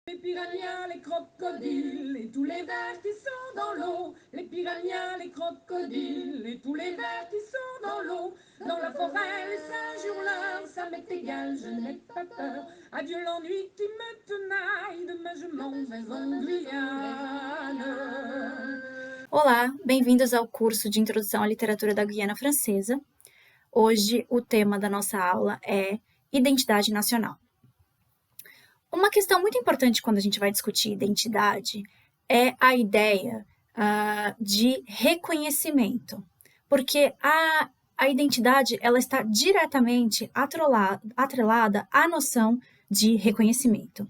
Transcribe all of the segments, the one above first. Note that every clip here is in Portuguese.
Les piranhas, les crocodiles et tous les vers qui sont dans l'eau. Les piranhas, les crocodiles et tous les vers qui sont dans l'eau. Dans la forêt, les singes hurleurs, ça m'est égal, je n'ai pas peur. Adieu l'ennui qui me tenaille, demain je m'en vais en Guyane. Olá, bem-vindos ao curso de Introdução à Literatura da Guiana Francesa. Hoje o tema da nossa aula é Identidade Nacional. Uma questão muito importante quando a gente vai discutir identidade é a ideia de reconhecimento, porque a identidade ela está diretamente atrelada à noção de reconhecimento.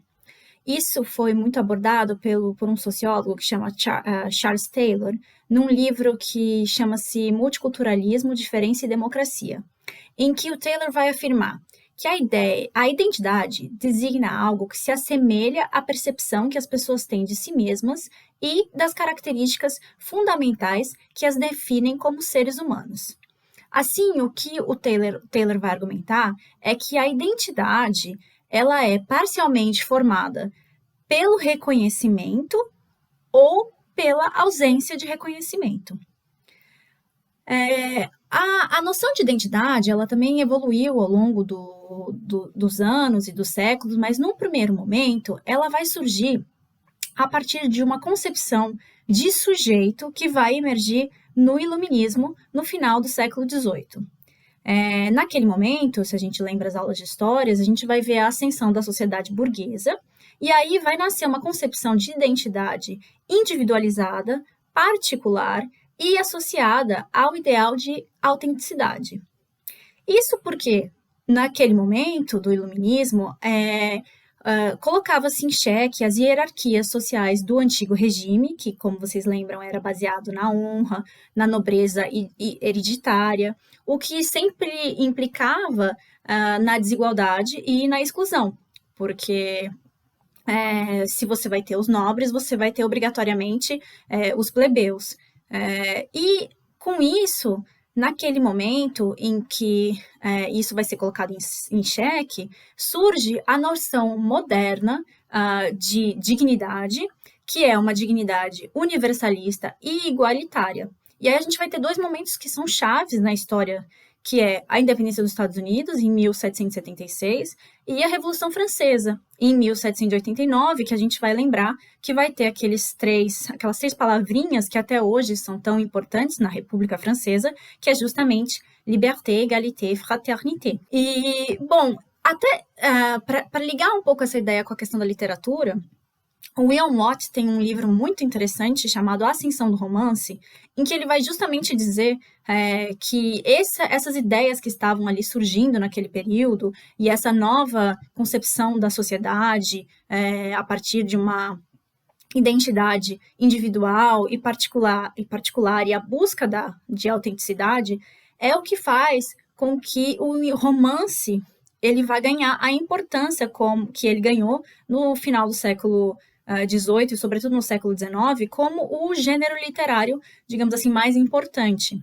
Isso foi muito abordado por um sociólogo que chama Charles Taylor, num livro que chama-se Multiculturalismo, Diferença e Democracia, em que o Taylor vai afirmar que a identidade designa algo que se assemelha à percepção que as pessoas têm de si mesmas e das características fundamentais que as definem como seres humanos. Assim, o que o Taylor vai argumentar é que a identidade ela é parcialmente formada pelo reconhecimento ou pela ausência de reconhecimento. A noção de identidade ela também evoluiu ao longo dos anos e dos séculos, mas num primeiro momento ela vai surgir a partir de uma concepção de sujeito que vai emergir no Iluminismo no final do século XVIII. Naquele momento, se a gente lembra as aulas de histórias, a gente vai ver a ascensão da sociedade burguesa, e aí vai nascer uma concepção de identidade individualizada, particular e associada ao ideal de autenticidade. Isso porque, naquele momento do Iluminismo, colocava-se em xeque as hierarquias sociais do antigo regime, que, como vocês lembram, era baseado na honra, na nobreza hereditária, o que sempre implicava na desigualdade e na exclusão, porque se você vai ter os nobres, você vai ter obrigatoriamente os plebeus. E com isso, naquele momento em que isso vai ser colocado em xeque, surge a noção moderna de dignidade, que é uma dignidade universalista e igualitária. E aí a gente vai ter dois momentos que são chaves na história, que é a independência dos Estados Unidos, em 1776, e a Revolução Francesa, em 1789, que a gente vai lembrar que vai ter aquelas três palavrinhas que até hoje são tão importantes na República Francesa, que é justamente liberté, égalité, fraternité. E, bom, até para ligar um pouco essa ideia com a questão da literatura, o William Watt tem um livro muito interessante chamado A Ascensão do Romance, em que ele vai justamente dizer que essas ideias que estavam ali surgindo naquele período e essa nova concepção da sociedade a partir de uma identidade individual e particular e a busca de autenticidade é o que faz com que o romance ele vai ganhar a importância que ele ganhou no final do século XVIII e sobretudo no século XIX como o gênero literário, digamos assim, mais importante.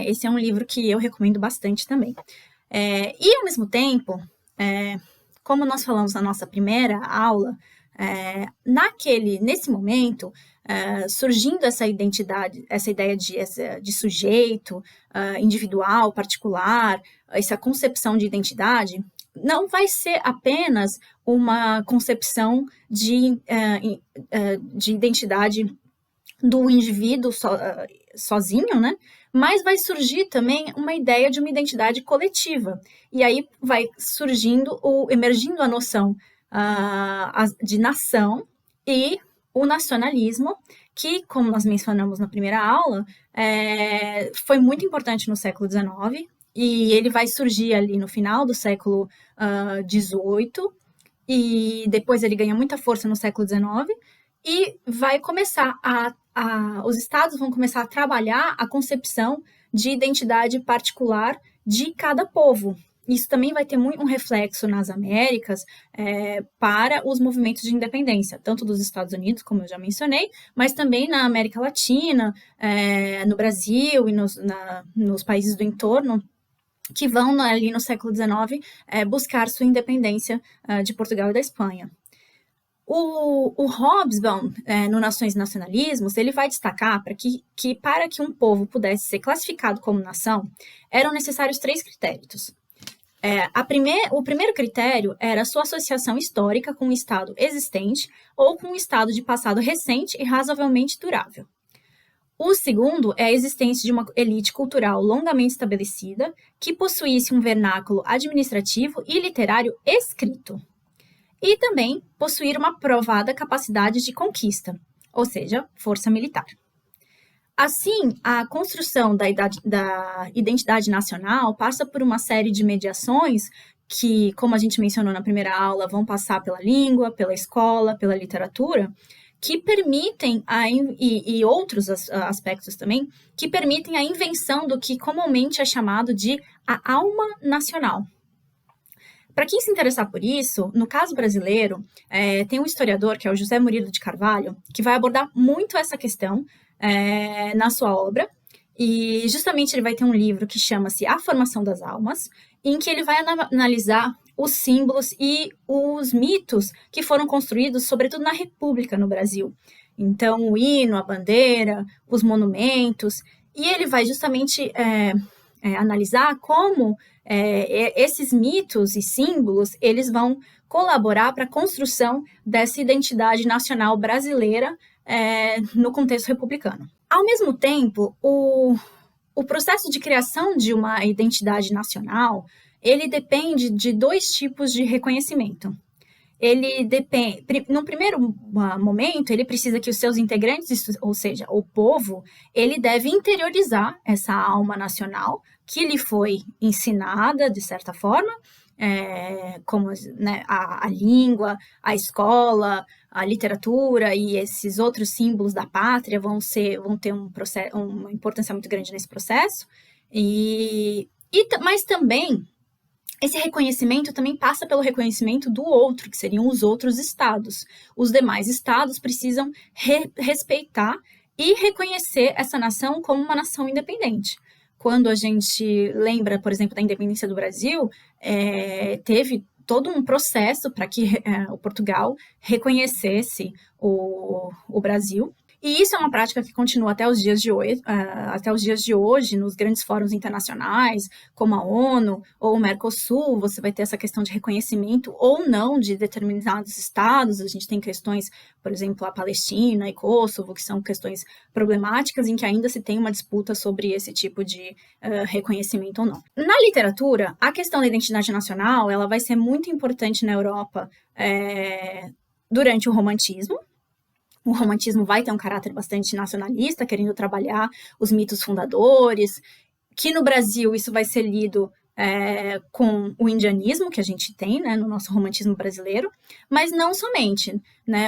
Esse é um livro que eu recomendo bastante também. E, ao mesmo tempo, como nós falamos na nossa primeira aula, nesse momento, surgindo essa identidade, essa ideia de sujeito individual, particular, essa concepção de identidade, não vai ser apenas uma concepção de identidade do indivíduo sozinho, né? Mas vai surgir também uma ideia de uma identidade coletiva. E aí vai emergindo a noção de nação e o nacionalismo, que, como nós mencionamos na primeira aula, foi muito importante no século XIX, e ele vai surgir ali no final do século XVIII, e depois ele ganha muita força no século XIX, e vai começar os estados vão começar a trabalhar a concepção de identidade particular de cada povo. Isso também vai ter um reflexo nas Américas para os movimentos de independência, tanto dos Estados Unidos, como eu já mencionei, mas também na América Latina, no Brasil e nos países do entorno, que vão ali no século XIX buscar sua independência de Portugal e da Espanha. O Hobsbawm, no Nações e Nacionalismos, ele vai destacar para que um povo pudesse ser classificado como nação, eram necessários 3 critérios. O primeiro critério era a sua associação histórica com um Estado existente ou com um Estado de passado recente e razoavelmente durável. O segundo é a existência de uma elite cultural longamente estabelecida que possuísse um vernáculo administrativo e literário escrito. E também possuir uma provada capacidade de conquista, ou seja, força militar. Assim, a construção da identidade nacional passa por uma série de mediações que, como a gente mencionou na primeira aula, vão passar pela língua, pela escola, pela literatura, que permitem, e outros aspectos também, que permitem a invenção do que comumente é chamado de a alma nacional. Para quem se interessar por isso, no caso brasileiro, tem um historiador, que é o José Murilo de Carvalho, que vai abordar muito essa questão na sua obra, e justamente ele vai ter um livro que chama-se A Formação das Almas, em que ele vai analisar os símbolos e os mitos que foram construídos, sobretudo na República no Brasil. Então, o hino, a bandeira, os monumentos, e ele vai justamente analisar como esses mitos e símbolos, eles vão colaborar para a construção dessa identidade nacional brasileira no contexto republicano. Ao mesmo tempo, o processo de criação de uma identidade nacional, ele depende de 2 tipos de reconhecimento. Ele depende, no primeiro momento, ele precisa que os seus integrantes, ou seja, o povo, ele deve interiorizar essa alma nacional que lhe foi ensinada, de certa forma, como né, a língua, a escola, a literatura e esses outros símbolos da pátria vão ter uma importância muito grande nesse processo, mas também esse reconhecimento também passa pelo reconhecimento do outro, que seriam os outros estados. Os demais estados precisam respeitar e reconhecer essa nação como uma nação independente. Quando a gente lembra, por exemplo, da independência do Brasil, teve todo um processo para que o Portugal reconhecesse o Brasil. E isso é uma prática que continua até os dias de hoje, nos grandes fóruns internacionais, como a ONU ou o Mercosul, você vai ter essa questão de reconhecimento ou não de determinados estados. A gente tem questões, por exemplo, a Palestina e Kosovo, que são questões problemáticas em que ainda se tem uma disputa sobre esse tipo de reconhecimento ou não. Na literatura, a questão da identidade nacional, ela vai ser muito importante na Europa durante o Romantismo. O romantismo vai ter um caráter bastante nacionalista, querendo trabalhar os mitos fundadores, que no Brasil isso vai ser lido com o indianismo que a gente tem, né, no nosso romantismo brasileiro, mas não somente, né,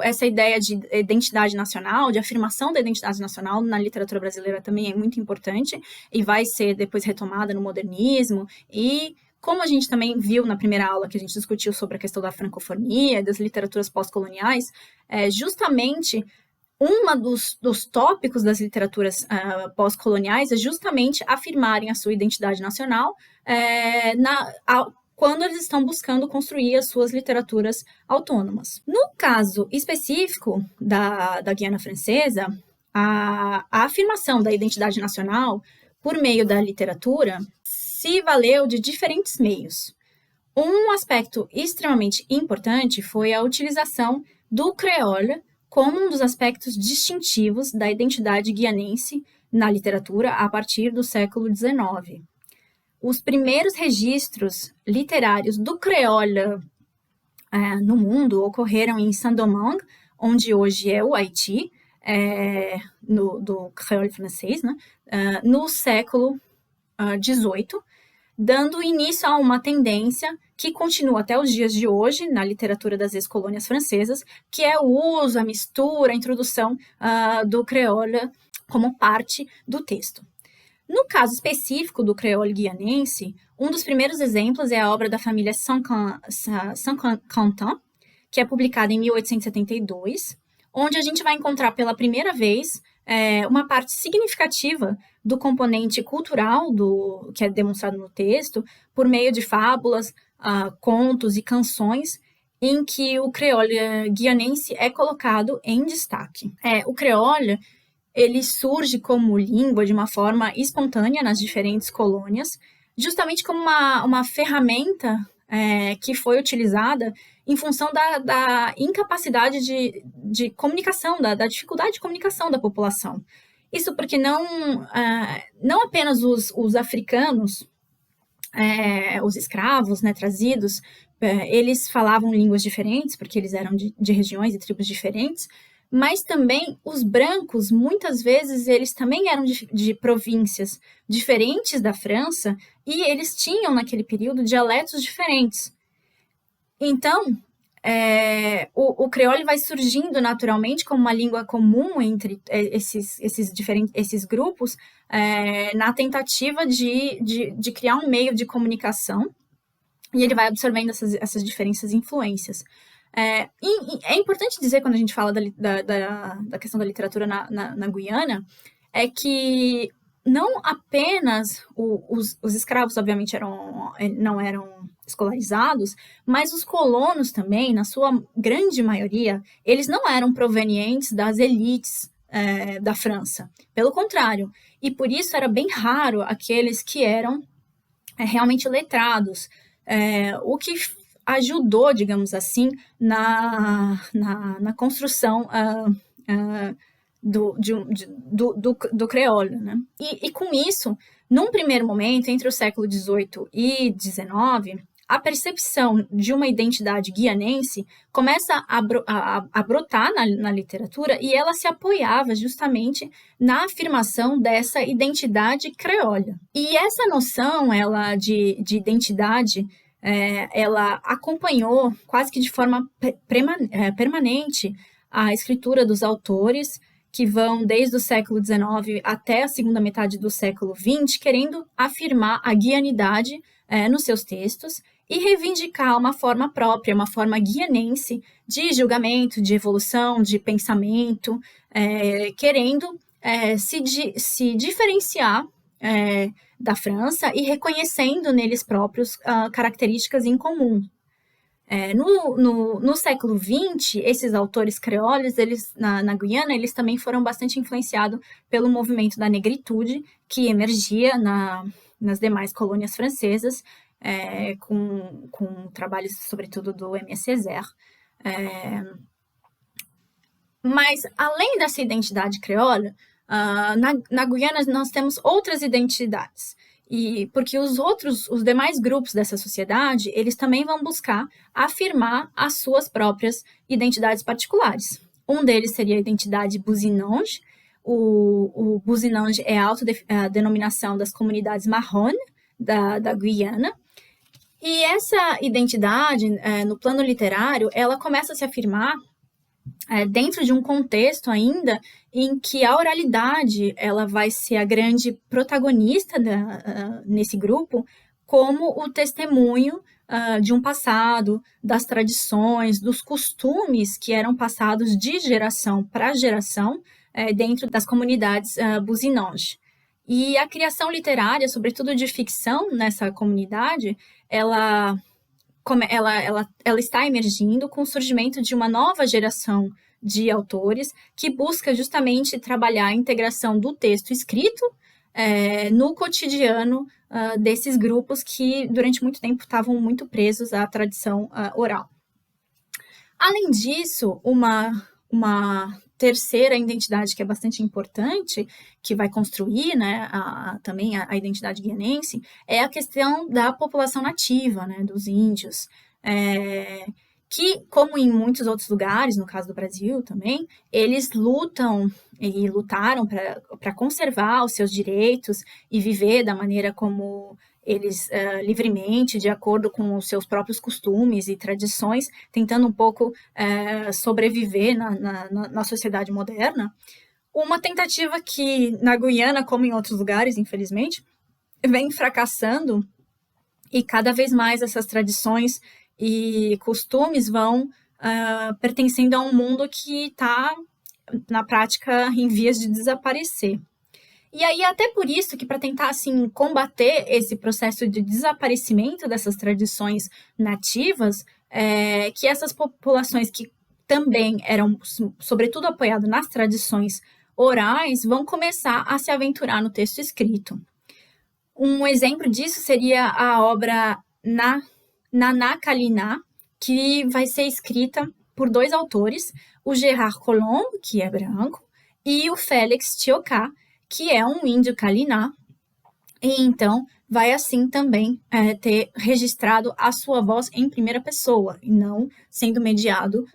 essa ideia de identidade nacional, de afirmação da identidade nacional na literatura brasileira também é muito importante e vai ser depois retomada no modernismo e como a gente também viu na primeira aula que a gente discutiu sobre a questão da francofonia, das literaturas pós-coloniais, justamente dos tópicos das literaturas pós-coloniais é justamente afirmarem a sua identidade nacional quando eles estão buscando construir as suas literaturas autônomas. No caso específico da Guiana Francesa, a afirmação da identidade nacional por meio da literatura se valeu de diferentes meios. Um aspecto extremamente importante foi a utilização do creole como um dos aspectos distintivos da identidade guianense na literatura a partir do século XIX. Os primeiros registros literários do creole no mundo ocorreram em Saint-Domingue, onde hoje é o Haiti, do creole francês, né, no século XVIII, dando início a uma tendência que continua até os dias de hoje na literatura das ex-colônias francesas, que é o uso, a mistura, a introdução do creole como parte do texto. No caso específico do creole guianense, um dos primeiros exemplos é a obra da família Saint-Quentin, que é publicada em 1872, onde a gente vai encontrar pela primeira vez uma parte significativa do componente cultural que é demonstrado no texto, por meio de fábulas, contos e canções, em que o creole guianense é colocado em destaque. O creole, ele surge como língua de uma forma espontânea nas diferentes colônias, justamente como uma ferramenta que foi utilizada em função da incapacidade de comunicação, da dificuldade de comunicação da população. Isso porque não apenas os africanos, os escravos, né, trazidos, eles falavam línguas diferentes, porque eles eram de regiões e tribos diferentes, mas também os brancos, muitas vezes, eles também eram de províncias diferentes da França, e eles tinham, naquele período, dialetos diferentes. Então, o creole vai surgindo naturalmente como uma língua comum entre esses grupos, na tentativa de criar um meio de comunicação, e ele vai absorvendo essas diferenças e influências. É importante dizer, quando a gente fala da questão da literatura na Guiana, é que não apenas os escravos, obviamente, não eram escolarizados, mas os colonos também, na sua grande maioria, eles não eram provenientes das elites da França. Pelo contrário. E por isso era bem raro aqueles que eram realmente letrados, o que ajudou, digamos assim, na construção do creole, né? E com isso, num primeiro momento, entre o século XVIII e XIX, a percepção de uma identidade guianense começa a brotar na literatura, e ela se apoiava justamente na afirmação dessa identidade creole. E essa noção de identidade, ela acompanhou quase que de forma permanente a escritura dos autores, que vão desde o século XIX até a segunda metade do século XX, querendo afirmar a guianidade nos seus textos e reivindicar uma forma própria, uma forma guianense de julgamento, de evolução, de pensamento, querendo se diferenciar da França e reconhecendo neles próprios características em comum. No século XX, esses autores creoles, eles, na Guiana, eles também foram bastante influenciados pelo movimento da negritude, que emergia nas demais colônias francesas, com trabalhos, sobretudo, do Aimé Césaire. Mas, além dessa identidade creola, na Guiana nós temos outras identidades. Porque os demais grupos dessa sociedade, eles também vão buscar afirmar as suas próprias identidades particulares. Um deles seria a identidade Buzinange. O Buzinange é a denominação das comunidades marrone da Guiana. E essa identidade, no plano literário, ela começa a se afirmar dentro de um contexto ainda em que a oralidade ela vai ser a grande protagonista nesse grupo, como o testemunho de um passado, das tradições, dos costumes que eram passados de geração para geração dentro das comunidades Buzinange. E a criação literária, sobretudo de ficção nessa comunidade, ela está emergindo com o surgimento de uma nova geração de autores que busca justamente trabalhar a integração do texto escrito no cotidiano desses grupos que durante muito tempo estavam muito presos à tradição oral. Além disso, uma terceira identidade que é bastante importante, que vai construir, né, também a identidade guianense, é a questão da população nativa, né, dos índios, que, como em muitos outros lugares, no caso do Brasil também, eles lutam e lutaram para conservar os seus direitos e viver da maneira como eles livremente, de acordo com os seus próprios costumes e tradições, tentando um pouco sobreviver na sociedade moderna. Uma tentativa que, na Guiana, como em outros lugares, infelizmente, vem fracassando, e cada vez mais essas tradições e costumes vão pertencendo a um mundo que está, na prática, em vias de desaparecer. E aí, até por isso que, para tentar assim, combater esse processo de desaparecimento dessas tradições nativas, que essas populações que também eram, sobretudo, apoiadas nas tradições orais, vão começar a se aventurar no texto escrito. Um exemplo disso seria a obra Nana Kalina, que vai ser escrita por dois autores, o Gérard Collomb, que é branco, e o Félix Tioká, que é um índio Kaliná, e então vai assim também ter registrado a sua voz em primeira pessoa, e não sendo mediado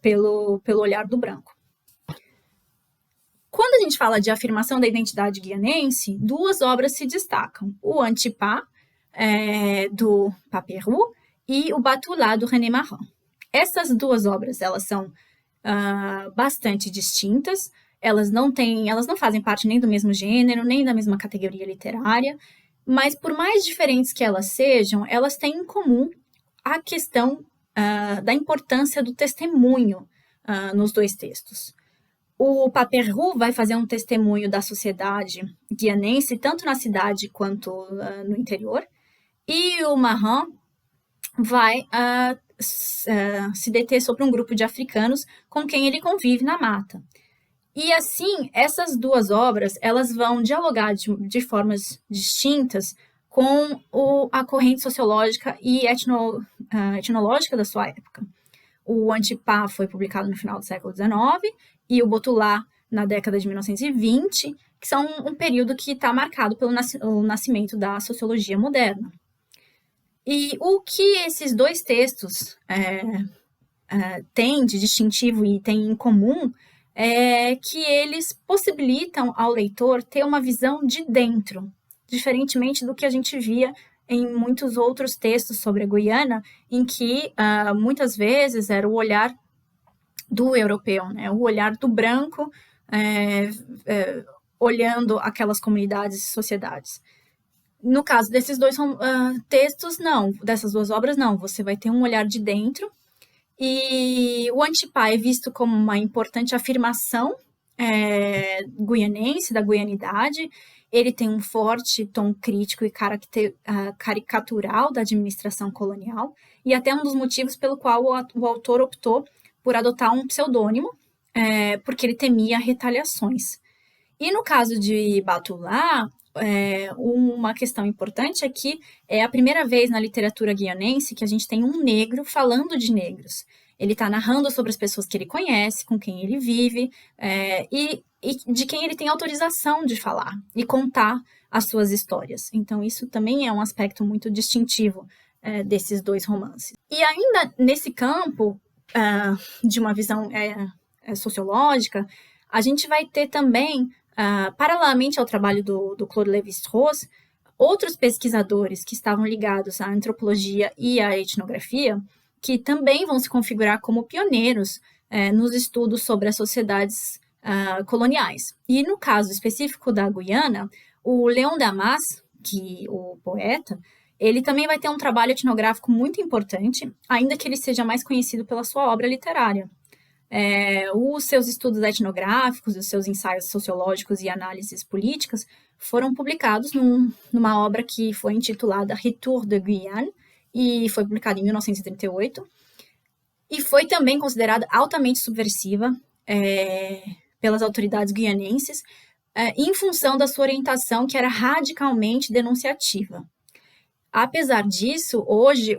pelo olhar do branco. Quando a gente fala de afirmação da identidade guianense, duas obras se destacam, o Antipá, do Paperoux, e o Batulá, do René Marin. Essas duas obras, elas são bastante distintas, elas não fazem parte nem do mesmo gênero, nem da mesma categoria literária, mas por mais diferentes que elas sejam, elas têm em comum a questão da importância do testemunho nos dois textos. O Paperoux vai fazer um testemunho da sociedade guianense, tanto na cidade quanto no interior, e o Marin vai se deter sobre um grupo de africanos com quem ele convive na mata. E assim, essas duas obras, elas vão dialogar de formas distintas com a corrente sociológica e etnológica da sua época. O Antipá foi publicado no final do século XIX e o Botulá na década de 1920, que são um período que está marcado pelo nascimento da sociologia moderna. E o que esses dois textos têm de distintivo e têm em comum é que eles possibilitam ao leitor ter uma visão de dentro, diferentemente do que a gente via em muitos outros textos sobre a Guiana, em que muitas vezes era o olhar do europeu, né? O olhar do branco olhando aquelas comunidades e sociedades. No caso desses dois textos, não, dessas duas obras, não, você vai ter um olhar de dentro, e o Antipá é visto como uma importante afirmação guianense, da guianidade. Ele tem um forte tom crítico e caricatural da administração colonial, e até um dos motivos pelo qual o autor optou por adotar um pseudônimo, porque ele temia retaliações. E no caso de Batulá, uma questão importante é que é a primeira vez na literatura guianense que a gente tem um negro falando de negros. Ele está narrando sobre as pessoas que ele conhece, com quem ele vive, e de quem ele tem autorização de falar e contar as suas histórias. Então, isso também é um aspecto muito distintivo desses dois romances. E ainda nesse campo de uma visão sociológica, a gente vai ter também, paralelamente ao trabalho do Claude Lévi-Strauss, outros pesquisadores que estavam ligados à antropologia e à etnografia, que também vão se configurar como pioneiros nos estudos sobre as sociedades coloniais. E no caso específico da Guiana, o Léon Damas, o poeta, ele também vai ter um trabalho etnográfico muito importante, ainda que ele seja mais conhecido pela sua obra literária. Os seus estudos etnográficos, os seus ensaios sociológicos e análises políticas foram publicados numa obra que foi intitulada Retour de Guyane, e foi publicada em 1938, e foi também considerada altamente subversiva pelas autoridades guianenses, em função da sua orientação, que era radicalmente denunciativa. Apesar disso, hoje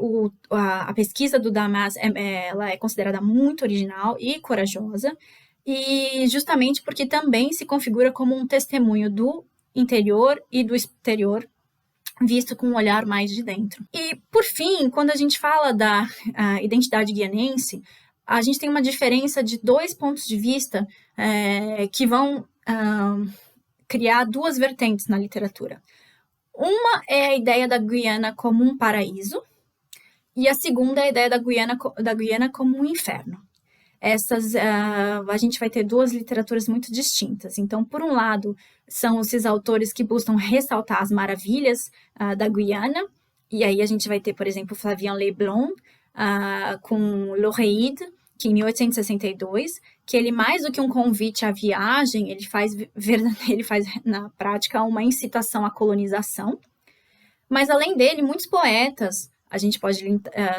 a pesquisa do Damas ela é considerada muito original e corajosa, e justamente porque também se configura como um testemunho do interior e do exterior, visto com um olhar mais de dentro. E, por fim, quando a gente fala da identidade guianense, a gente tem uma diferença de dois pontos de vista que vão criar duas vertentes na literatura. Uma é a ideia da Guiana como um paraíso, e a segunda é a ideia da Guiana como um inferno. A gente vai ter duas literaturas muito distintas. Então, por um lado, são esses autores que buscam ressaltar as maravilhas da Guiana, e aí a gente vai ter, por exemplo, Flavien Leblond com L'Oreide, que em 1862, que ele, mais do que um convite à viagem, ele faz na prática uma incitação à colonização. Mas, além dele, muitos poetas a gente pode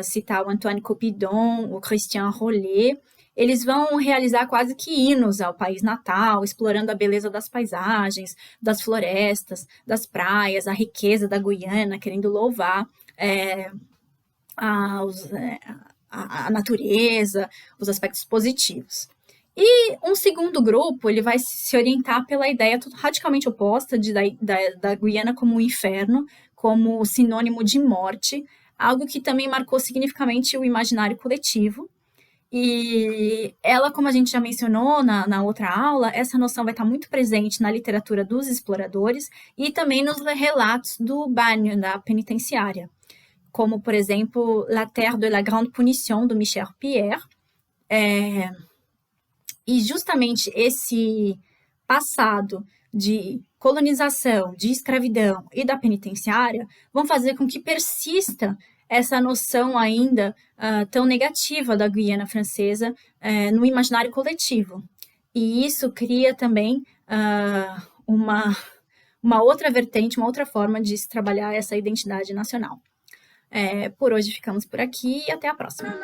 citar o Antoine Copidon, o Christian Rollet. Eles vão realizar quase que hinos ao país natal, explorando a beleza das paisagens, das florestas, das praias, a riqueza da Guiana, querendo louvar a, a natureza, os aspectos positivos. E um segundo grupo, ele vai se orientar pela ideia radicalmente oposta da Guiana como um inferno, como sinônimo de morte, algo que também marcou significativamente o imaginário coletivo. E ela, como a gente já mencionou na outra aula, essa noção vai estar muito presente na literatura dos exploradores e também nos relatos do banho, da penitenciária, como, por exemplo, La Terre de la Grande Punition, do Michel Pierre. E justamente esse passado de colonização, de escravidão e da penitenciária vão fazer com que persista essa noção ainda tão negativa da Guiana Francesa no imaginário coletivo. E isso cria também uma outra vertente, uma outra forma de se trabalhar essa identidade nacional. Por hoje ficamos por aqui e até a próxima.